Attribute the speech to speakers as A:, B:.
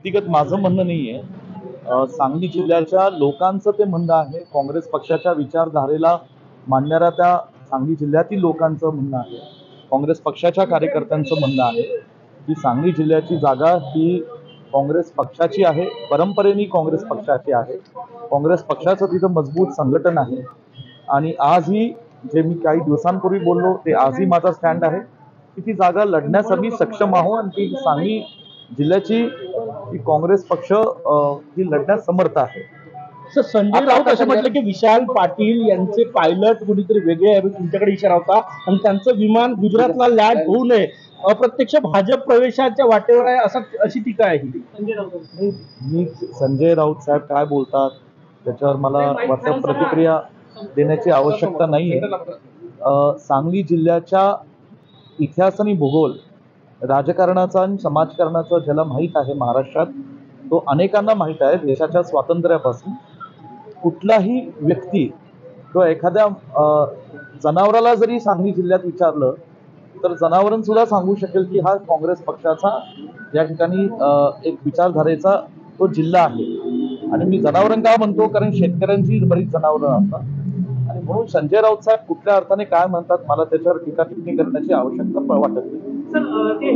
A: व्यक्तिगत माझं म्हणणं नाहीये. सांगली जिल्ह्याच्या लोकांचं ते म्हणणं आहे. काँग्रेस पक्षाच्या विचारधारेला मानणाऱ्या त्या सांगली जिल्ह्यातील लोकांचं म्हणणं आहे. काँग्रेस पक्षाच्या कार्यकर्त्यांचं म्हणणं आहे की सांगली जिल्ह्याची जागा ही काँग्रेस पक्षाची आहे. परंपरेने काँग्रेस पक्षाची आहे. काँग्रेस पक्षाचं तिथं मजबूत संघटन आहे आणि आजही जे मी काही दिवसांपूर्वी बोललो ते आजही माझा स्टँड आहे की ती जागा लढण्यास आम्ही सक्षम आहोत आणि ती सांगली जिल्ह्याची की काँग्रेस पक्ष ही लढण्यास समर्थ आहे.
B: सर, संजय राऊत असं म्हटलं की विशाल पाटील यांचे पायलट कुणीतरी वेगळे आहे, तुमच्याकडे इशारा होता आणि त्यांचं विमान गुजरातला लँड होऊ नये, अप्रत्यक्ष भाजप प्रवेशाच्या वाटेवर आहे अशी टीका आहे ही.
A: मी संजय राऊत साहेब काय बोलतात त्याच्यावर मला वाटतं प्रतिक्रिया देण्याची आवश्यकता नाहीये. सांगली जिल्ह्याच्या इतिहास आणि भूगोल, राजकारणाचा आणि समाजकारणाचा ज्याला माहीत आहे महाराष्ट्रात, तो अनेकांना माहीत आहे. देशाच्या स्वातंत्र्यापासून कुठलाही व्यक्ती किंवा एखाद्या जनावराला जरी सांगली जिल्ह्यात विचारलं तर जनावरण सुद्धा सांगू शकेल की हा काँग्रेस पक्षाचा या ठिकाणी एक विचारधारेचा तो जिल्हा आहे. आणि मी जनावरण का म्हणतो, कारण शेतकऱ्यांची बरीच जनावरं असतात आणि म्हणून संजय राऊत साहेब कुठल्या अर्थाने काय म्हणतात मला त्याच्यावर टीका टिप्पणी करण्याची आवश्यकता वाटत नाही.